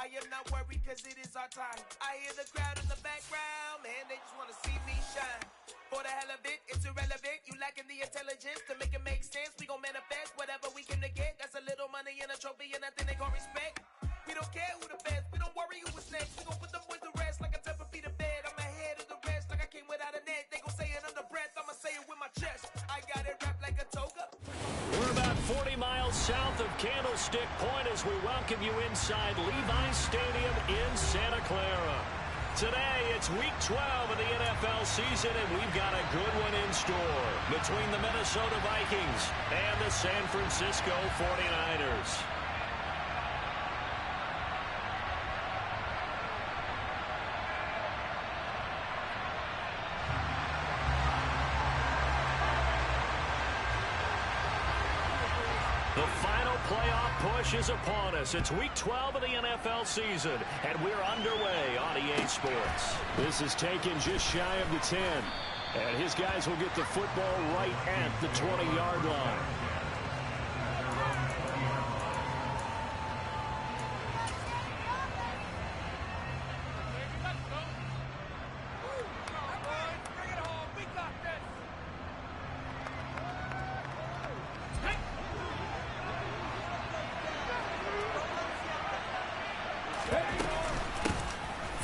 I am not worried cause it is our time. I hear the crowd in the background, man, they just wanna see me shine. For the hell of it, it's irrelevant. You lacking the intelligence to make it make sense. We gon' manifest whatever we came to get. That's a little money and a trophy and nothing they call respect. We don't care who the best, we don't worry who was next. We gon' put them boys to rest like a temper feet of bed. I'm ahead of the rest like I came without a net. They gon' say it under breath, I'ma say it with my chest. I got it wrapped like a toga. We're about 40 miles south of Candlestick Point as we welcome you inside Levi's Stadium in Santa Clara. Today, it's Week 12 of the NFL season, and we've got a good one in store between the Minnesota Vikings and the San Francisco 49ers. The final playoff push is upon us. It's Week 12 of the NFL season, and we're underway on EA Sports. This is taken just shy of the 10, and his guys will get the football right at the 20-yard line.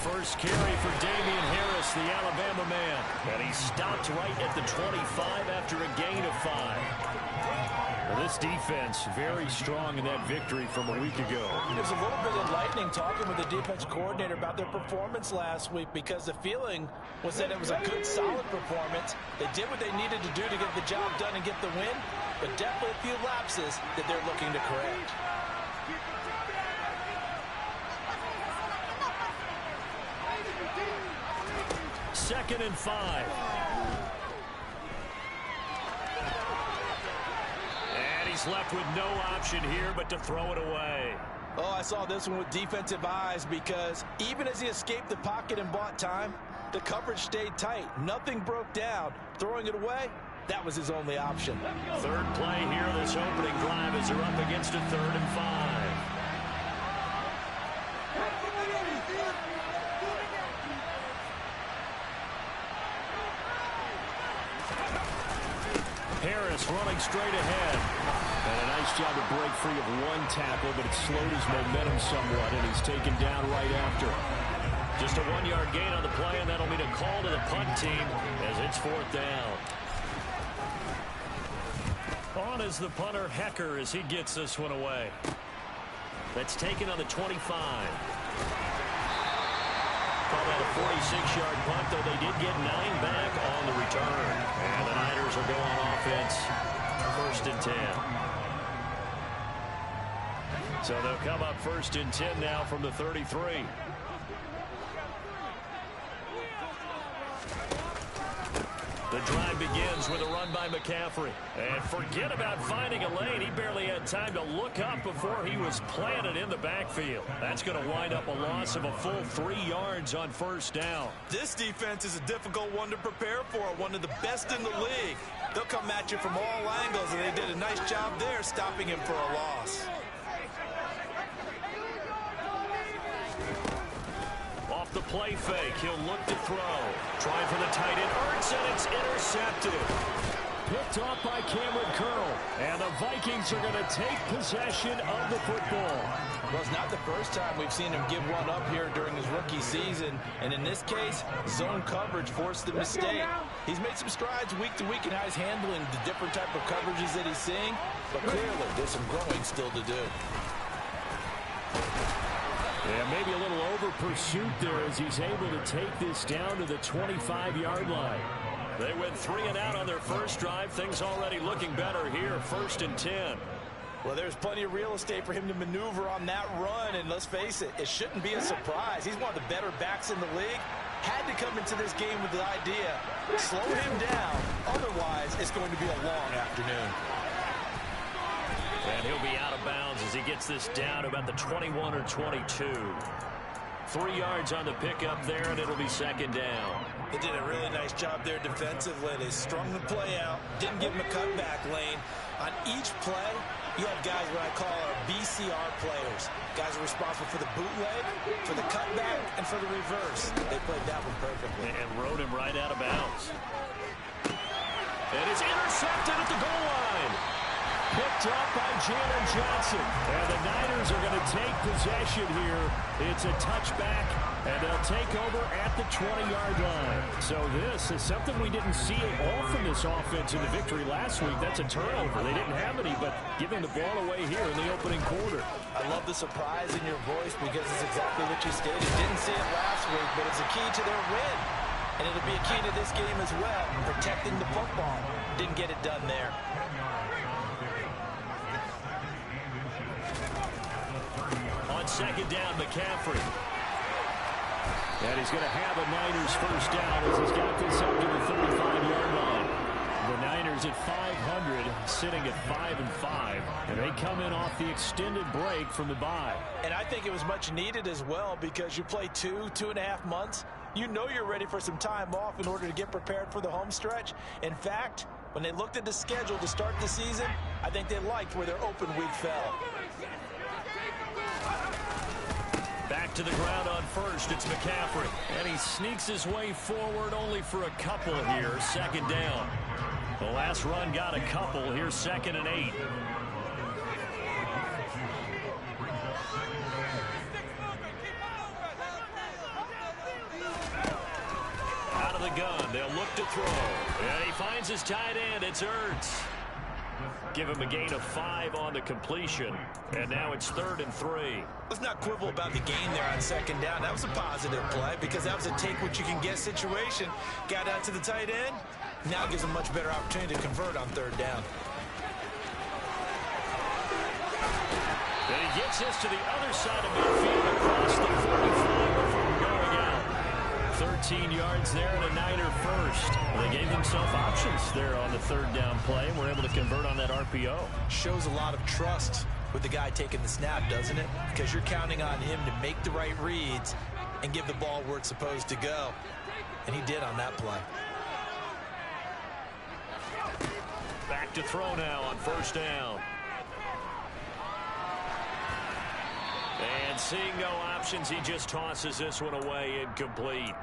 First carry for Damian Harris, the Alabama man. And he stopped right at the 25 after a gain of 5. Well, this defense very strong in that victory from a week ago. It was a little bit enlightening talking with the defense coordinator about their performance last week because the feeling was that it was a good, solid performance. They did what they needed to do to get the job done and get the win, but definitely a few lapses that they're looking to correct. Second and 5. And he's left with no option here but to throw it away. Oh, I saw this one with defensive eyes because even as he escaped the pocket and bought time, the coverage stayed tight. Nothing broke down. Throwing it away, that was his only option. Third play here, this opening drive as they're up against a 3rd and 5. Harris running straight ahead. And a nice job to break free of one tackle, but it slowed his momentum somewhat, and he's taken down right after. Just a 1-yard gain on the play, and that'll mean a call to the punt team as it's 4th down. On is the punter, Hecker, as he gets this one away. That's taken on the 25. Call that a 46-yard punt, though they did get 9 back on the return. And the Niners will go on offense, 1st and 10. So they'll come up 1st and 10 now from the 33. The drive begins with a run by McCaffrey. And forget about finding a lane. He barely had time to look up before he was planted in the backfield. That's going to wind up a loss of a full 3 yards on 1st down. This defense is a difficult one to prepare for, one of the best in the league. They'll come at you from all angles, and they did a nice job there stopping him for a loss. Off the play fake, he'll look to throw. Trying for the tight end, Ertz, and it's intercepted. Picked off by Cameron Curl. And the Vikings are going to take possession of the football. Well, it's not the first time we've seen him give one up here during his rookie season. And in this case, zone coverage forced the mistake. He's made some strides week to week in how he's handling the different type of coverages that he's seeing. But clearly, there's some growing still to do. Yeah, maybe a little over pursuit there as he's able to take this down to the 25-yard line. They went 3 and out on their first drive. Things already looking better here, 1st and 10. Well, there's plenty of real estate for him to maneuver on that run, and let's face it, it shouldn't be a surprise. He's one of the better backs in the league. Had to come into this game with the idea, slow him down, otherwise it's going to be a long afternoon. And he'll be out of bounds as he gets this down about the 21 or 22. 3 yards on the pickup there, and it'll be second down. They did a really nice job there defensively. They strung the play out, didn't give them a cutback lane. On each play, you have guys what I call our BCR players. Guys are responsible for the bootleg, for the cutback, and for the reverse. They played that one perfectly. And rode him right out of bounds. And it's intercepted at the goal line. Picked up by Jalen Johnson. And the Niners are going to take possession here. It's a touchback, and they'll take over at the 20-yard line. So this is something we didn't see at all from this offense in the victory last week. That's a turnover. They didn't have any, but giving the ball away here in the opening quarter. I love the surprise in your voice because it's exactly what you stated. Didn't see it last week, but it's a key to their win. And it'll be a key to this game as well, protecting the football. Didn't get it done there. On second down, McCaffrey. And he's going to have a Niners first down as he's got this up to the 35-yard line. The Niners at 500, sitting at 5-5, and they come in off the extended break from the bye. And I think it was much needed as well because you play 2.5 months. You know you're ready for some time off in order to get prepared for the home stretch. In fact, when they looked at the schedule to start the season, I think they liked where their open week fell. Back to the ground on first, it's McCaffrey. And he sneaks his way forward only for a couple here, second down. The last run got a couple, here's 2nd and 8. Out of the gun, they'll look to throw. And he finds his tight end, it's Ertz. Give him a gain of 5 on the completion. And now it's 3rd and 3. Let's not quibble about the gain there on second down. That was a positive play because that was a take-what-you-can-get situation. Got out to the tight end. Now gives a much better opportunity to convert on 3rd down. And he gets this to the other side of midfield across the 45 before going out. 13 yards there and a Niner first. They gave themselves options there on the 3rd down play and were able to convert on that RPO. Shows a lot of trust with the guy taking the snap, doesn't it? Because you're counting on him to make the right reads and give the ball where it's supposed to go. And he did on that play. Back to throw now on 1st down. And seeing no options, he just tosses this one away, incomplete.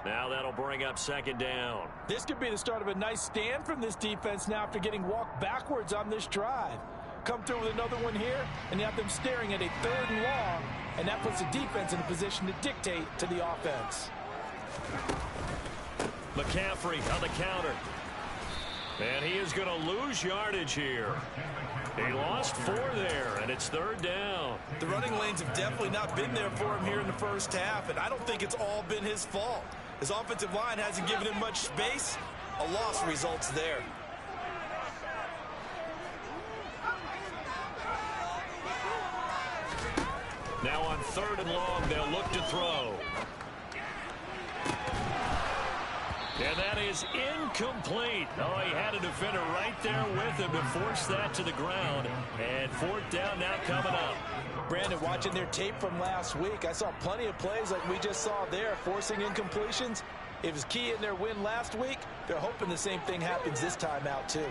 Now that'll bring up 2nd down. This could be the start of a nice stand from this defense now after getting walked backwards on this drive. Come through with another one here, and you have them staring at a 3rd and long, and that puts the defense in a position to dictate to the offense. McCaffrey on the counter. And he is going to lose yardage here. He lost 4 there, and it's 3rd down. The running lanes have definitely not been there for him here in the first half, and I don't think it's all been his fault. His offensive line hasn't given him much space. A loss results there. Now on 3rd and long, they'll look to throw. And that is incomplete. Oh, he had a defender right there with him to force that to the ground. And 4th down now coming up. Brandon, watching their tape from last week, I saw plenty of plays like we just saw there, forcing incompletions. It was key in their win last week. They're hoping the same thing happens this time out, too.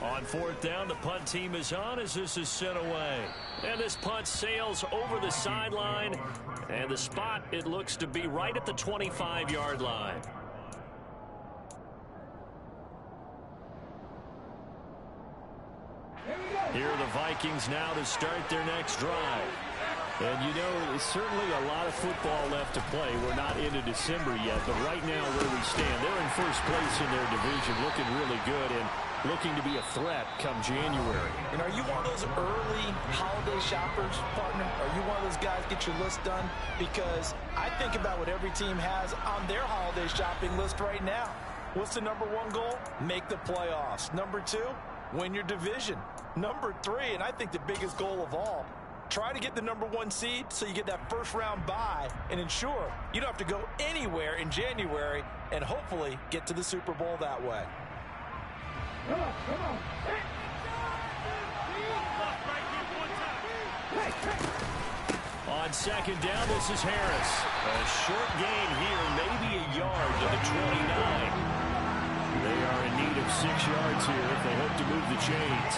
On 4th down, the punt team is on as this is sent away. And this punt sails over the sideline. And the spot, it looks to be right at the 25-yard line. Here are the Vikings now to start their next drive. And you know, there's certainly a lot of football left to play. We're not into December yet, but right now where we stand, they're in first place in their division, looking really good and looking to be a threat come January. And are you one of those early holiday shoppers, partner? Are you one of those guys get your list done? Because I think about what every team has on their holiday shopping list right now. What's the number 1 goal? Make the playoffs. Number 2, win your division. Number 3, and I think the biggest goal of all, try to get the number 1 seed so you get that first round bye and ensure you don't have to go anywhere in January and hopefully get to the Super Bowl that way. On second down, this is Harris. A short gain here, maybe a yard to the 29. They are in need of 6 yards here if they hope to move the chains.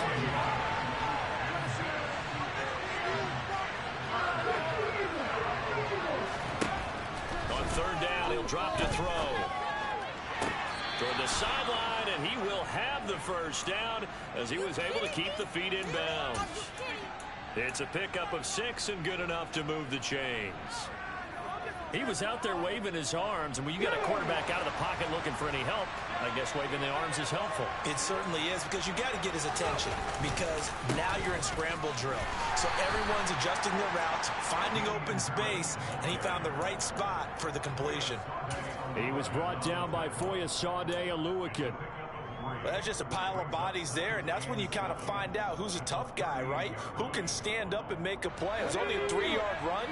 On third down, he'll drop to throw. Toward the sideline, and he will have the first down as he was able to keep the feet in bounds. It's a pickup of 6 and good enough to move the chains. He was out there waving his arms, and when you got a quarterback out of the pocket looking for any help, I guess waving the arms is helpful. It certainly is, because you got to get his attention, because now you're in scramble drill. So everyone's adjusting their routes, finding open space, and he found the right spot for the completion. He was brought down by Foyesade Oluwakin. Well, that's just a pile of bodies there, and that's when you kind of find out who's a tough guy, right? Who can stand up and make a play. It was only a 3-yard run,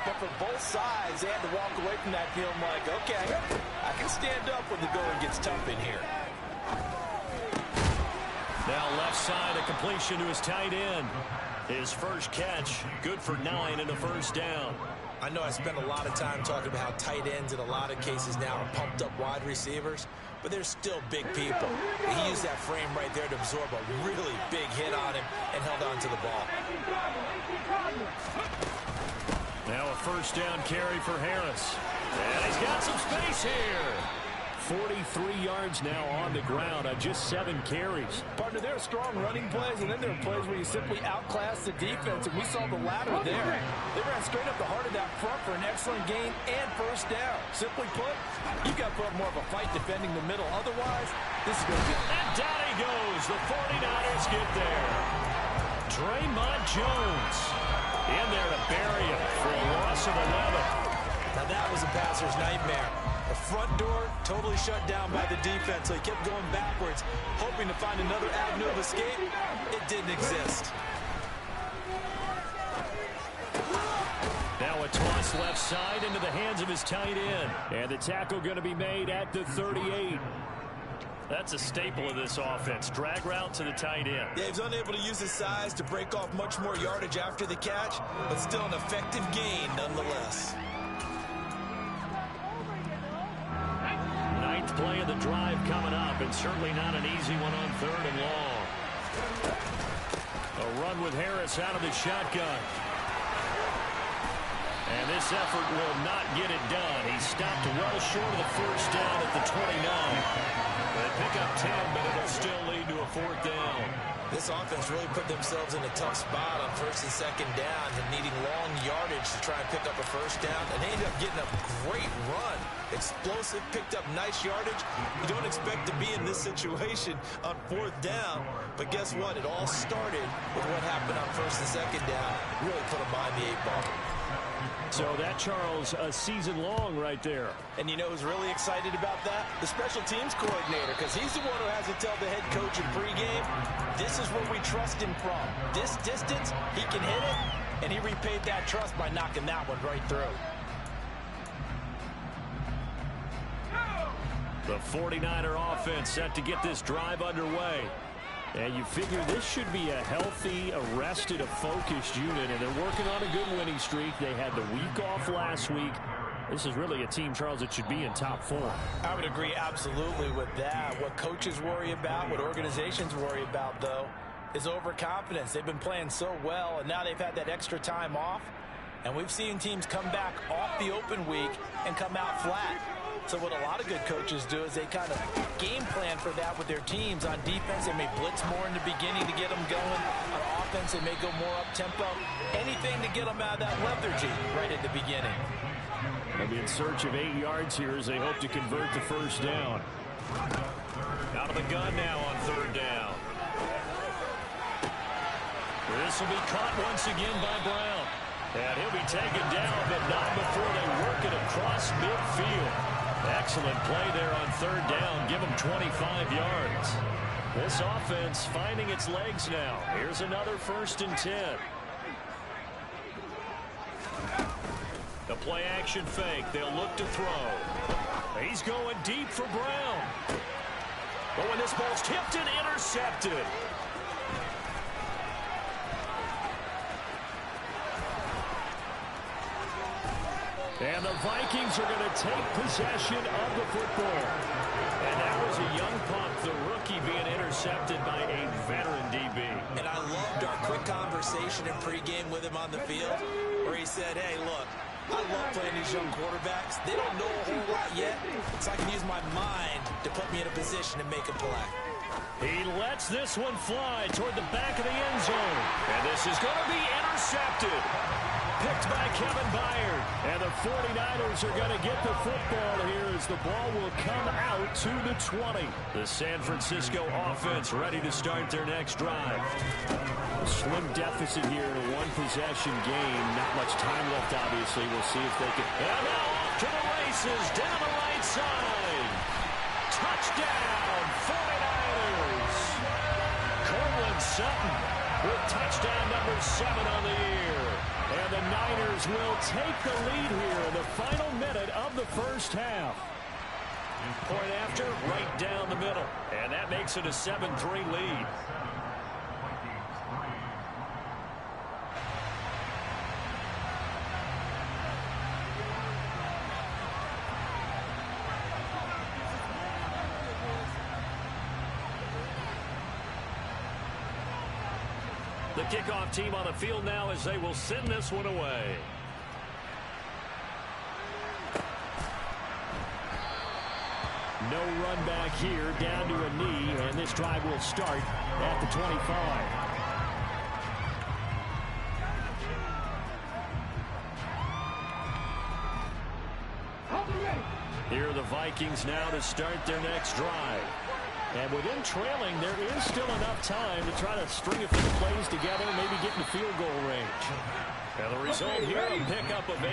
but for both sides, they had to walk away from that feeling like, okay, I can stand up when the going gets tough in here. Now left side, a completion to his tight end. His first catch, good for 9 and a first down. I know I spent a lot of time talking about how tight ends in a lot of cases now are pumped up wide receivers, but they're still big people. He used that frame right there to absorb a really big hit on him and held on to the ball. Now a first down carry for Harris. And he's got some space here. 43 yards now on the ground on just 7 carries. Partner, there are strong running plays, and then there are plays where you simply outclass the defense, and we saw the latter there. They ran straight up the heart of that front for an excellent gain and first down. Simply put, you've got to put up more of a fight defending the middle. Otherwise, this is going to be... And down he goes. The 49ers get there. Draymond Jones in there to bury him for a loss of 11. Now that was a passer's nightmare. The front door totally shut down by the defense, so he kept going backwards, hoping to find another avenue of escape. It didn't exist. Now a toss left side into the hands of his tight end. And the tackle going to be made at the 38. That's a staple of this offense. Drag route to the tight end. Yeah, he was unable to use his size to break off much more yardage after the catch, but still an effective gain nonetheless. Ninth play of the drive coming up, and certainly not an easy one on third and long. A run with Harris out of the shotgun. And this effort will not get it done. He stopped well short of the first down at the 29. They pick up 10, but it'll still lead to a fourth down. This offense really put themselves in a tough spot on first and second down and needing long yardage to try and pick up a first down. And they ended up getting a great run. Explosive, picked up nice yardage. You don't expect to be in this situation on fourth down. But guess what? It all started with what happened on first and second down. Really put them behind the 8-ball. So that, Charles, a season long right there. And you know who's really excited about that? The special teams coordinator, because he's the one who has to tell the head coach in pregame, this is where we trust him from. This distance, he can hit it, and he repaid that trust by knocking that one right through. The 49er offense set to get this drive underway. And you figure this should be a healthy, arrested, a focused unit, and they're working on a good winning streak. They had the week off last week. This is really a team, Charles, that should be in top form. I would agree absolutely with that. What coaches worry about, what organizations worry about, though, is overconfidence. They've been playing so well, and now they've had that extra time off. And we've seen teams come back off the open week and come out flat. So what a lot of good coaches do is they kind of game plan for that with their teams. On defense, they may blitz more in the beginning to get them going. On offense, they may go more up-tempo. Anything to get them out of that lethargy right at the beginning. They'll be in search of 8 yards here as they hope to convert the first down. Out of the gun now on third down. This will be caught once again by Brown. And he'll be taken down, but not before they work it across midfield. Excellent play there on third down. Give them 25 yards. This offense finding its legs now. Here's another 1st and 10. The play action fake. They'll look to throw. He's going deep for Brown. But when this ball's tipped and intercepted. And the Vikings are going to take possession of the football. And that was a young punt, the rookie being intercepted by a veteran DB. And I loved our quick conversation in pregame with him on the field where he said, hey, look, I love playing these young quarterbacks. They don't know a whole lot yet, so I can use my mind to put me in a position to make a play. He lets this one fly toward the back of the end zone. And this is going to be intercepted. Picked by Kevin Byard. And the 49ers are going to get the football here as the ball will come out to the 20. The San Francisco offense ready to start their next drive. A slim deficit here in a one-possession game. Not much time left, obviously. We'll see if they can. And now off to the races down the right side. Touchdown, 49ers. Courtland Sutton with touchdown number 7 on the year. And the Niners will take the lead here in the final minute of the first half. Point after, right down the middle. And that makes it a 7-3 lead. The kickoff team on the field now as they will send this one away. No run back here, down to a knee, and this drive will start at the 25. Here are the Vikings now to start their next drive. And with them trailing, there is still enough time to try to string a few plays together, maybe get in the field goal range. And the result here, a pickup of 8.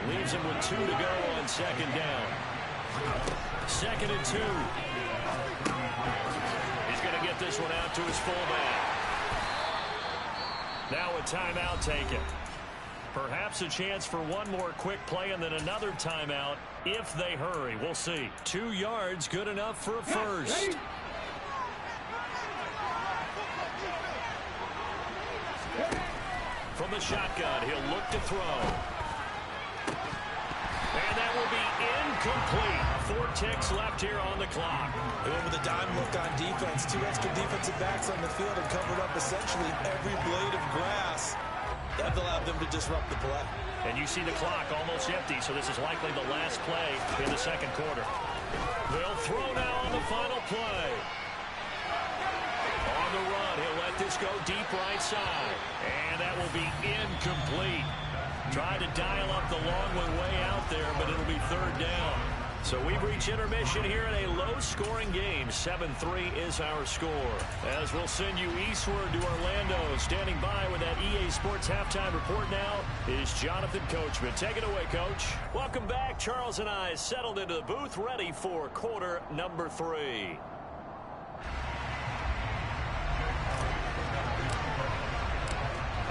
Leaves him with 2 to go on second down. 2nd and 2. He's going to get this one out to his fullback. Now a timeout taken. Perhaps a chance for one more quick play and then another timeout if they hurry. We'll see. 2 yards, good enough for a first. From the shotgun, he'll look to throw. And that will be incomplete. 4 ticks left here on the clock. They went with a dime look on defense. 2 extra defensive backs on the field and covered up essentially every blade of grass. That allowed them to disrupt the play. And you see the clock almost empty, so this is likely the last play in the second quarter. They'll throw now on the final play. On the run, he'll let this go deep right side. And that will be incomplete. Tried to dial up the long one way out there, but it'll be 3rd down. So we've reached intermission here in a low-scoring game. 7-3 is our score. As we'll send you eastward to Orlando. Standing by with that EA Sports Halftime Report now is Jonathan Coachman. Take it away, Coach. Welcome back. Charles and I settled into the booth, ready for quarter number 3.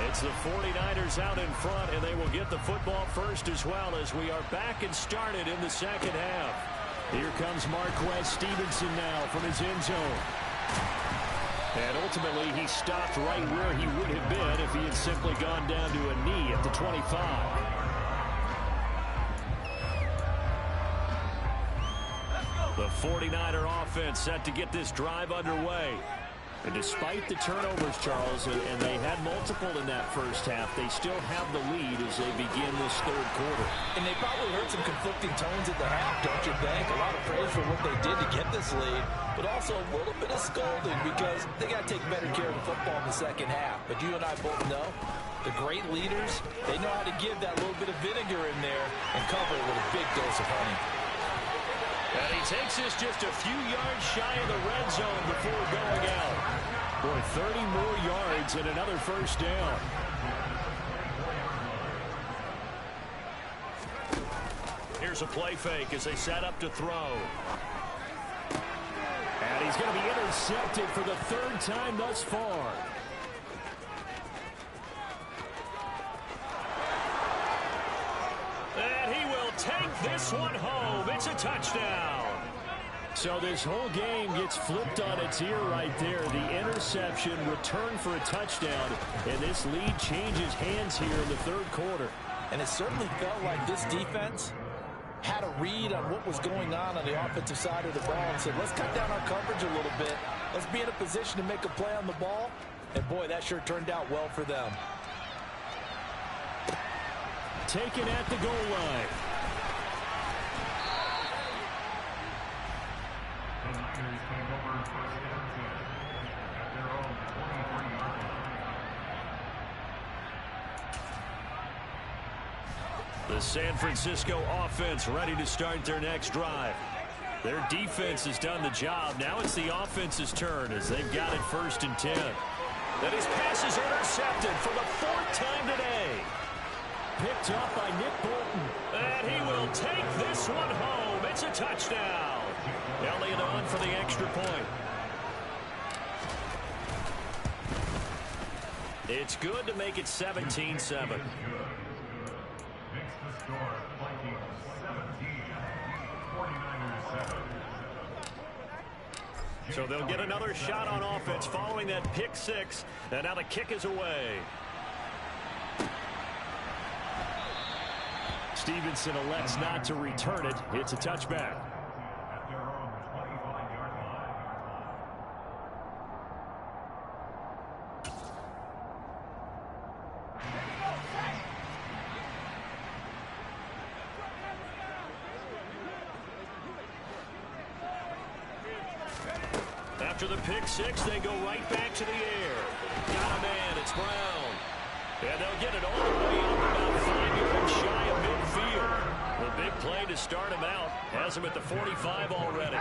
It's the 49ers out in front, and they will get the football first as well as we are back and started in the second half. Here comes Marquez Stevenson now from his end zone. And ultimately, he stopped right where he would have been if he had simply gone down to a knee at the 25. The 49er offense set to get this drive underway. And despite the turnovers, Charles, and they had multiple in that first half, they still have the lead as they begin this third quarter. And they probably heard some conflicting tones at the half, don't you think? A lot of praise for what they did to get this lead, but also a little bit of scolding because they got to take better care of the football in the second half. But you and I both know the great leaders, they know how to give that little bit of vinegar in there and cover it with a big dose of honey. And he takes this just a few yards shy of the red zone before going out. Boy, 30 more yards and another first down. Here's a play fake as they set up to throw. And he's going to be intercepted for the 3rd time thus far. And he will take this one home. It's a touchdown. So this whole game gets flipped on its ear right there. The interception, return for a touchdown, and this lead changes hands here in the third quarter. And it certainly felt like this defense had a read on what was going on the offensive side of the ball and said, let's cut down our coverage a little bit. Let's be in a position to make a play on the ball. And, boy, that sure turned out well for them. Taken at the goal line. The San Francisco offense ready to start their next drive. Their defense has done the job. Now it's the offense's turn as they've got it 1st and 10. That his pass is intercepted for the 4th time today. Picked up by Nick Bolton. And he will take this one home. It's a touchdown. Elliott on for the extra point. It's good to make it 17-7. So they'll get another shot on offense following that pick 6. And now the kick is away. Stevenson elects not to return it. It's a touchback. After the pick 6, they go right back to the air. Got a man, it's Brown. And they'll get it all the way up about 5 yards shy of midfield. The big play to start him out. Has him at the 45 already.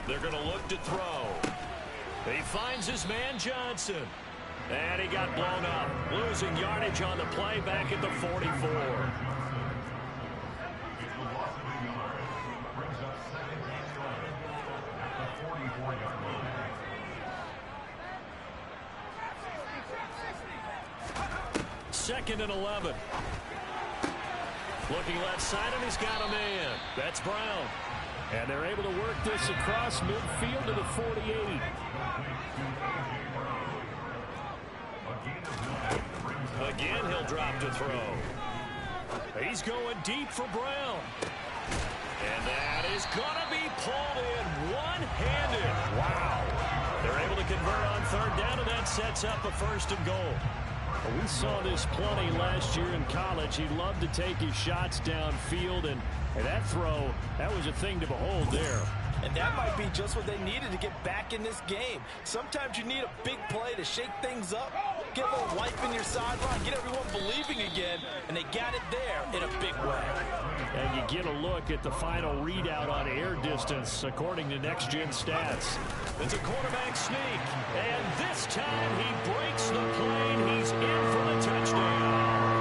They're going to look to throw. He finds his man Johnson. And he got blown up. Losing yardage on the play back at the 44. Second and 11. Looking left side, and he's got a man. That's Brown. And they're able to work this across midfield to the 48. Again, he'll drop to throw. He's going deep for Brown. And that is going to be pulled in one-handed. Wow. They're able to convert on 3rd down, and that sets up a 1st and goal. We saw this plenty last year in college. He loved to take his shots downfield, and that throw, that was a thing to behold there. And that might be just what they needed to get back in this game. Sometimes you need a big play to shake things up, get a little life in your sideline, get everyone believing again, and they got it there in a big way. And you get a look at the final readout on air distance, according to Next Gen Stats. It's a quarterback sneak, and this time he breaks the plane. He's in for the touchdown.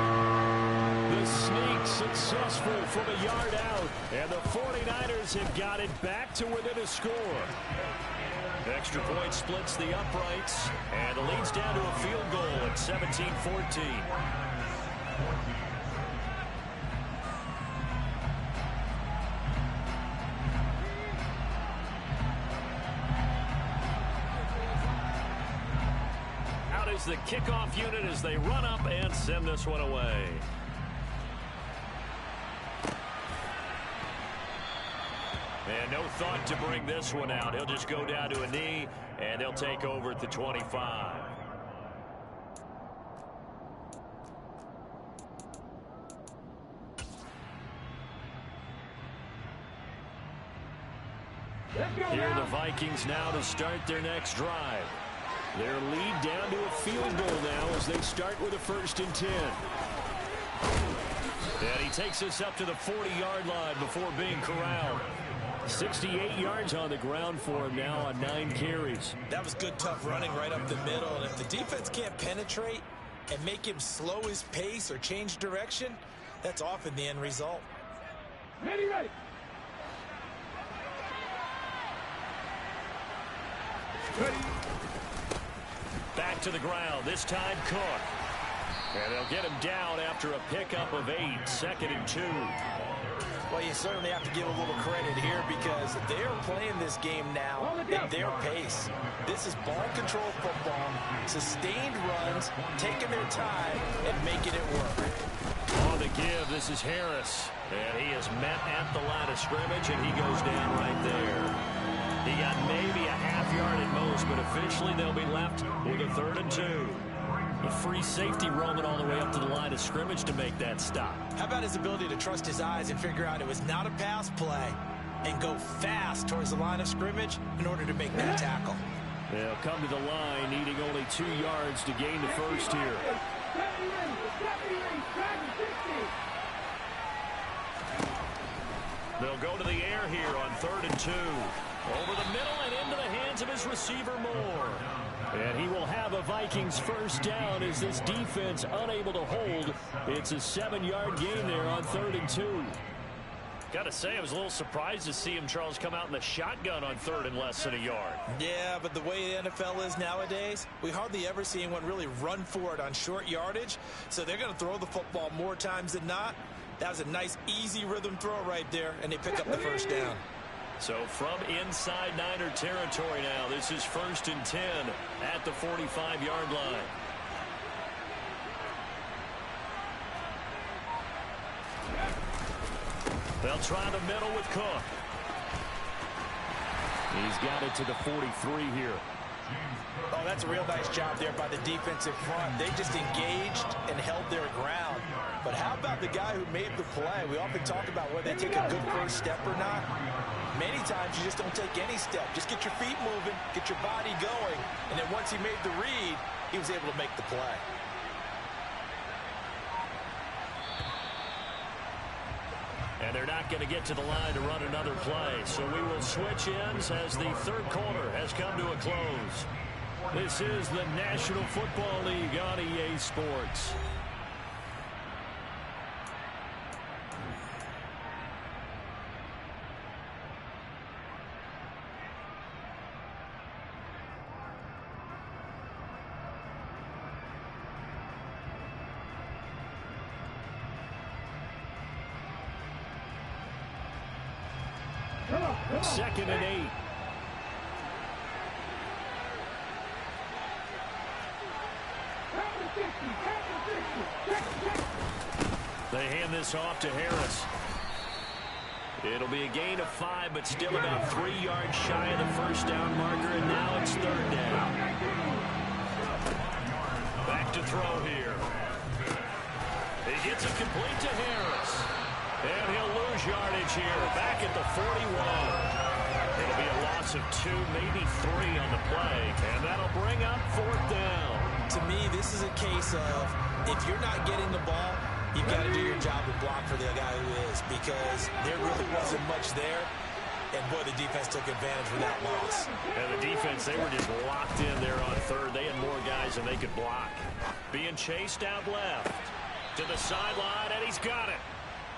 The sneak successful from a yard out, and the 49ers have got it back to within a score. Extra point splits the uprights, and the lead's down to a field goal at 17-14. Out is the kickoff unit as they run up and send this one away. And no thought to bring this one out. He'll just go down to a knee, and they'll take over at the 25. Here are the Vikings now to start their next drive. Their lead down to a field goal now as they start with a 1st and 10. And he takes us up to the 40-yard line before being corralled. 68 yards on the ground for him now on 9 carries. That was good, tough running right up the middle. And if the defense can't penetrate and make him slow his pace or change direction, that's often the end result. Ready. Back to the ground. This time Cook. And they'll get him down after a pickup of 8, 2nd and 2. Well, you certainly have to give a little credit here because they're playing this game now at their pace. This is ball control football, sustained runs, taking their time, and making it work. On the give, this is Harris. And he is met at the line of scrimmage, and he goes down right there. He got maybe a half yard at most, but officially they'll be left with a 3rd and 2. A free safety roaming all the way up to the line of scrimmage to make that stop. How about his ability to trust his eyes and figure out it was not a pass play and go fast towards the line of scrimmage in order to make that tackle? They'll come to the line, needing only 2 yards to gain the first here. They'll go to the air here on 3rd and 2. Over the middle and into the hands of his receiver, Moore. And he will have a Vikings first down as this defense unable to hold. It's a 7-yard gain there on 3rd and 2. Got to say, I was a little surprised to see him, Charles, come out in the shotgun on 3rd and less than a yard. Yeah, but the way the NFL is nowadays, we hardly ever see anyone really run for it on short yardage. So they're going to throw the football more times than not. That was a nice, easy rhythm throw right there, and they pick up the first down. So from inside Niner territory now, this is 1st and 10 at the 45-yard line. They'll try the middle with Cook. He's got it to the 43 here. Oh, that's a real nice job there by the defensive front. They just engaged and held their ground. But how about the guy who made the play? We often talk about whether they take a good first step or not. Many times you just don't take any step. Just get your feet moving, get your body going, and then once he made the read, he was able to make the play. And they're not going to get to the line to run another play. So we will switch ends as the 3rd quarter has come to a close. This is the National Football League on EA Sports. Second and 8. They hand this off to Harris. It'll be a gain of 5, but still about 3 yards shy of the first down marker, and now it's 3rd down. Back to throw here. He gets it complete to Harris. And he'll lose yardage here, back at the 41. It'll be a loss of 2, maybe 3 on the play, and that'll bring up 4th down. To me, this is a case of if you're not getting the ball, you've got to do your job and block for the guy who is, because there really wasn't much there. And, boy, the defense took advantage of that loss. And the defense, they were just locked in there on 3rd. They had more guys than they could block. Being chased out left to the sideline, and he's got it.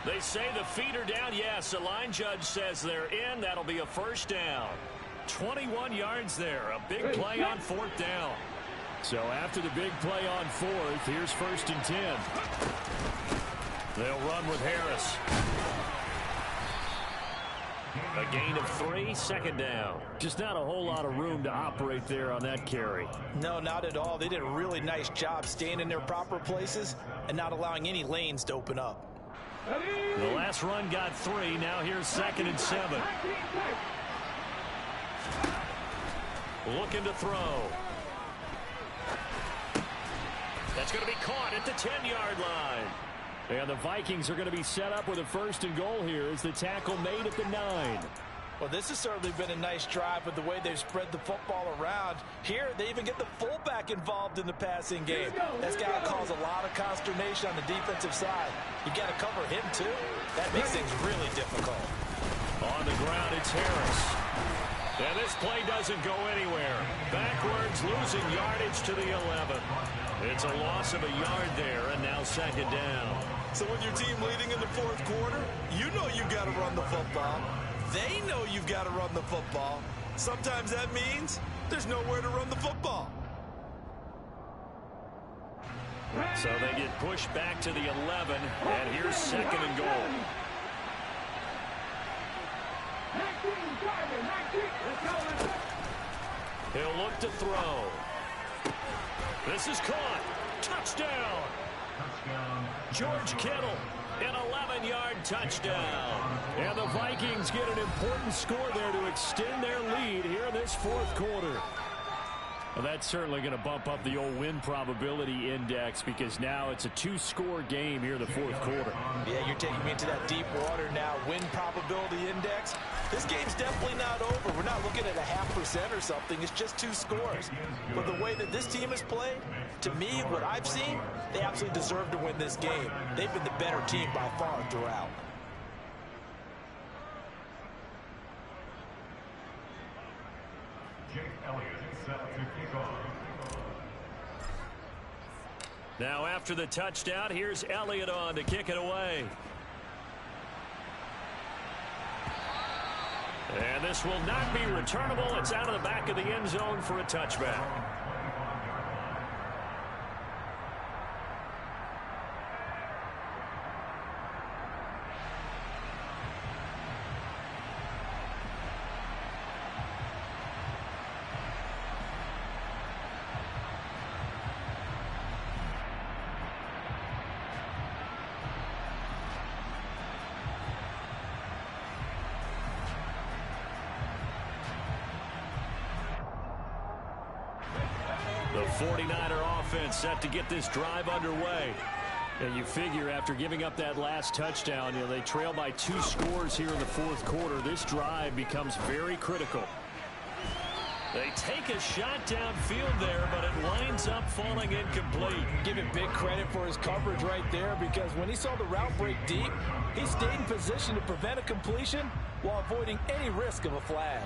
They say the feet are down. Yes, the line judge says they're in. That'll be a first down. 21 yards there. A big play on 4th down. So after the big play on 4th, here's 1st and 10. They'll run with Harris. A gain of 3, 2nd down. Just not a whole lot of room to operate there on that carry. No, not at all. They did a really nice job staying in their proper places and not allowing any lanes to open up. The last run got 3. Now here's 2nd and 7. Looking to throw. That's going to be caught at the 10-yard line. And the Vikings are going to be set up with a 1st and goal here as the tackle made at the 9. Well, this has certainly been a nice drive with the way they've spread the football around. Here, they even get the fullback involved in the passing game. That's got to cause a lot of consternation on the defensive side. You've got to cover him, too. That makes things really difficult. On the ground, it's Harris. And this play doesn't go anywhere. Backwards, losing yardage to the 11. It's a loss of a yard there, and now 2nd down. So with your team leading in the 4th quarter, you know you've got to run the football. They know you've got to run the football. Sometimes that means there's nowhere to run the football. So they get pushed back to the 11, and here's second and goal. He'll look to throw. This is caught. Touchdown. George Kittle, an 11-yard touchdown. And the Vikings get an important score there to extend their lead here in this fourth quarter. Well, that's certainly going to bump up the old win probability index because now it's a two-score game here in the fourth quarter. Yeah, you're taking me into that deep water now. Win probability index. This game's definitely not over. We're not looking at a 0.5% or something. It's just two scores. But the way that this team has played, to me, what I've seen, they absolutely deserve to win this game. They've been the better team by far throughout. Now after the touchdown, here's Elliott on to kick it away. And this will not be returnable. It's out of the back of the end zone for a touchback. The 49er offense set to get this drive underway. And you figure after giving up that last touchdown, they trail by 2 scores here in the fourth quarter. This drive becomes very critical. They take a shot downfield there, but it winds up falling incomplete. Give him big credit for his coverage right there because when he saw the route break deep, he stayed in position to prevent a completion while avoiding any risk of a flag.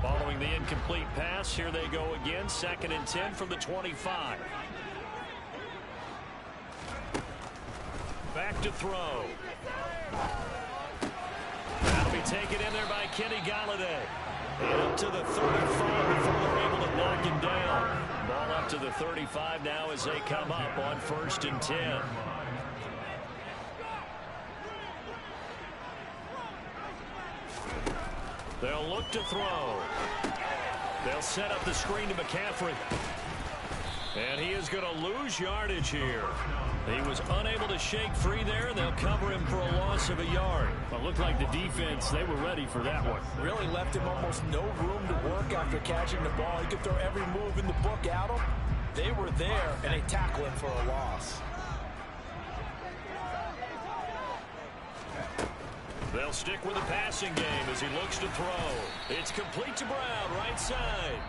Following the incomplete pass, here they go again. 2nd and 10 from the 25. Back to throw. That'll be taken in there by Kenny Golladay. And up to the 35 before they're able to knock him down. Ball up to the 35 now as they come up on 1st and 10. They'll look to throw. They'll set up the screen to McCaffrey. And he is going to lose yardage here. He was unable to shake free there. They'll cover him for a loss of a yard. Well, it looked like the defense, they were ready for that one. Really left him almost no room to work after catching the ball. He could throw every move in the book at him. They were there, and they tackle him for a loss. They'll stick with the passing game as he looks to throw. It's complete to Brown, right side.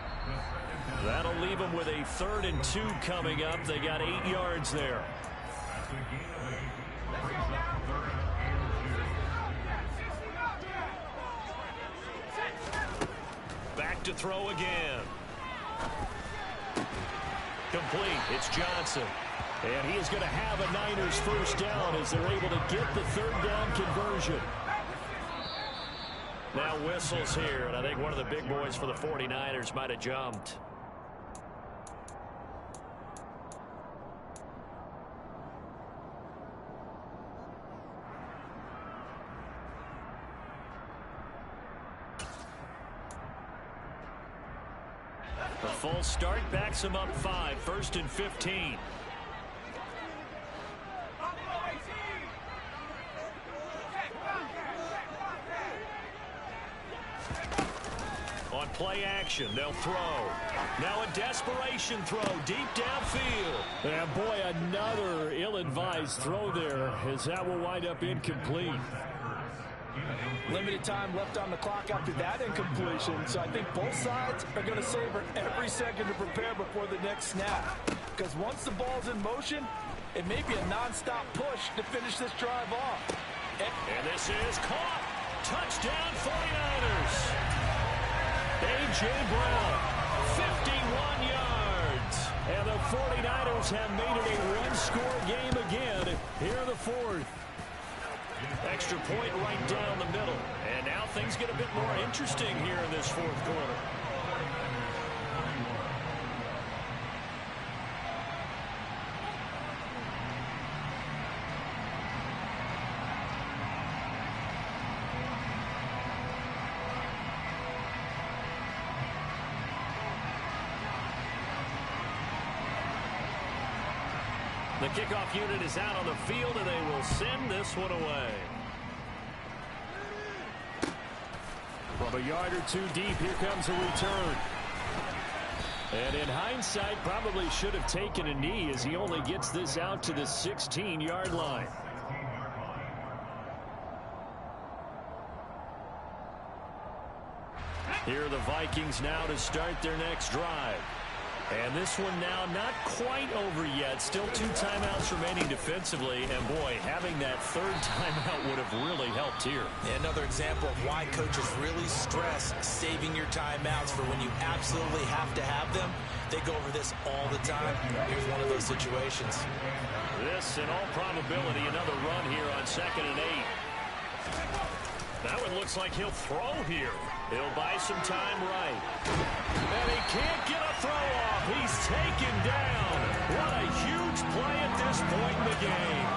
That'll leave him with a 3rd and 2 coming up. They got 8 yards there. Back to throw again. Complete. It's Johnson. And he is going to have a Niners first down as they're able to get the 3rd down conversion. Now whistles here, and I think one of the big boys for the 49ers might have jumped. The full start backs him up 5, 1st and 15. On play action, they'll throw. Now a desperation throw deep downfield. And boy, another ill-advised throw there as that will wind up incomplete. Limited time left on the clock after that incompletion, so I think both sides are going to savor every second to prepare before the next snap. Because once the ball's in motion, it may be a non-stop push to finish this drive off. And this is caught. Touchdown 49ers. A.J. Brown, 51 yards. And the 49ers have made it a one-score game again here in the fourth. Extra point right down the middle. things get a bit more interesting here in this fourth quarter. The kickoff unit is out on the field, and they will send this one away. From a yard or two deep, here comes a return. And in hindsight, probably should have taken a knee as he only gets this out to the 16-yard line. Here are the Vikings now to start their next drive. And this one now not quite over yet. Still 2 timeouts remaining defensively. And, boy, having that third timeout would have really helped here. Yeah, another example of why coaches really stress saving your timeouts for when you absolutely have to have them. They go over this all the time. Here's one of those situations. This, in all probability, another run here on 2nd and 8. That one looks like he'll throw here. He'll buy some time right. And he can't get a throw off. He's taken down. What a huge play at this point in the game.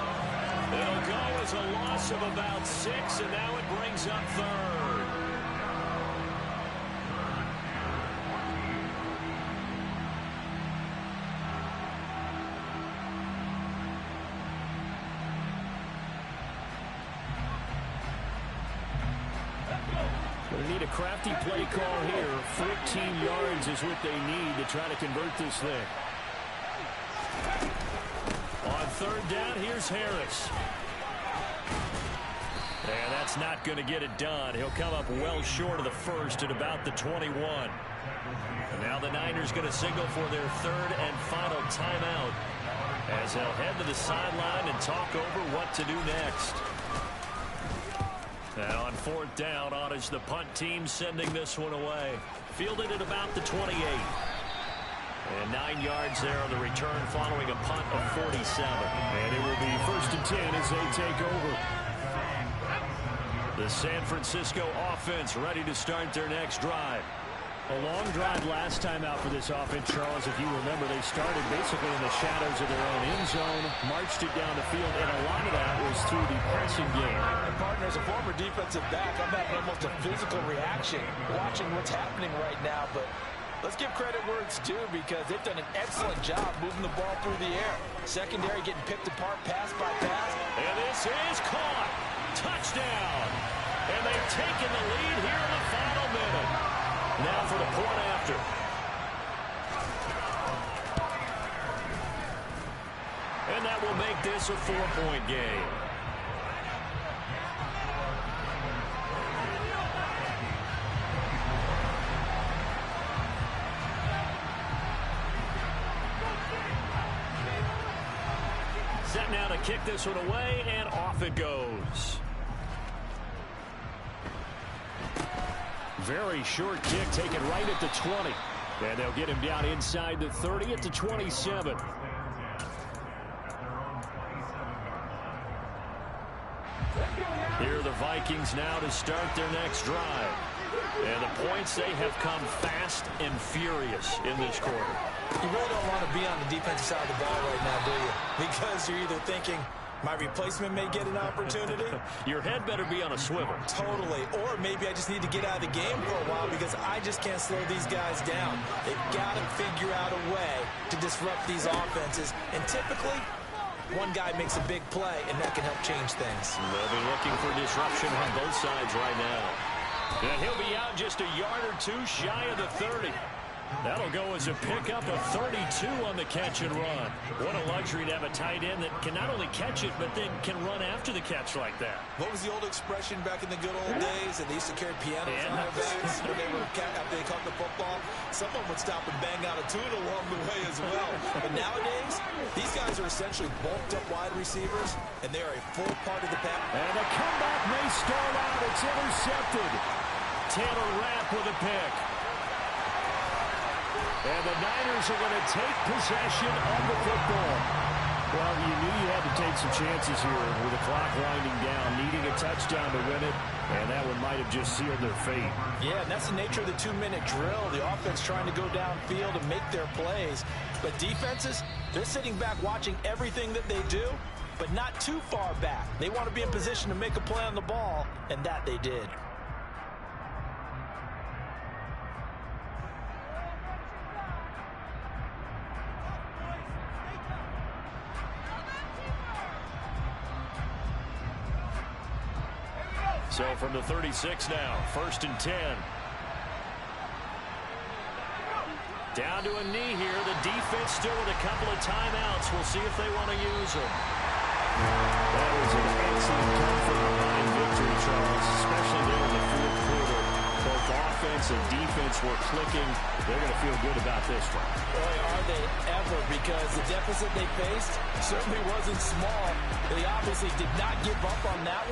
It'll go as a loss of about 6, and now it brings up 3rd. They need a crafty play call here. 14 yards is what they need to try to convert this thing. On 3rd down, here's Harris. And that's not going to get it done. He'll come up well short of the first at about the 21. And now the Niners going to signal for their 3rd and final timeout as they'll head to the sideline and talk over what to do next. And on 4th down, on is the punt team sending this one away. Fielded at about the 28. And 9 yards there on the return following a punt of 47. And it will be 1st and 10 as they take over. The San Francisco offense ready to start their next drive. A long drive last time out for this offense, Charles. If you remember, they started basically in the shadows of their own end zone, marched it down the field, and a lot of that was through the passing game. And partner, as a former defensive back, I'm having almost a physical reaction watching what's happening right now. But let's give credit where it's due because they've done an excellent job moving the ball through the air. Secondary getting picked apart pass by pass. And this is caught. Touchdown. And they've taken the lead here in the final minute. Now for the point after. And that will make this a 4-point game. Set now to kick this one away, and off it goes. Very short kick taken right at the 20. And they'll get him down inside the 30 at the 27. Here are the Vikings now to start their next drive. And the points, they have come fast and furious in this quarter. You really don't want to be on the defensive side of the ball right now, do you? Because you're either thinking, my replacement may get an opportunity. Your head better be on a swivel. Totally. Or maybe I just need to get out of the game for a while because I just can't slow these guys down. They've got to figure out a way to disrupt these offenses. And typically, one guy makes a big play, and that can help change things. They'll be looking for disruption on both sides right now. And he'll be out just a yard or two shy of the 30. That'll go as a pickup of 32 on the catch and run. What a luxury to have a tight end that can not only catch it, but then can run after the catch like that. What was the old expression back in the good old days? And they used to carry pianos on their backs when they were after they caught the football. Someone would stop and bang out a tune along the way as well. But nowadays, these guys are essentially bulked up wide receivers, and they are a full part of the pack. And the comeback may start out. It's intercepted. Taylor Rapp with a pick. And the Niners are going to take possession of the football. Well, you knew you had to take some chances here with the clock winding down, needing a touchdown to win it, and that one might have just sealed their fate. Yeah, and that's the nature of the 2-minute drill. The offense trying to go downfield and make their plays. But defenses, they're sitting back watching everything that they do, but not too far back. They want to be in position to make a play on the ball, and that they did. So from the 36 now, 1st and 10. Down to a knee here. The defense still with a couple of timeouts. We'll see if they want to use them. That was an excellent come from behind victory, Charles, especially there in the fourth quarter. Both offense and defense were clicking. They're going to feel good about this one. Boy, are they ever, because the deficit they faced certainly wasn't small. They obviously did not give up on that one.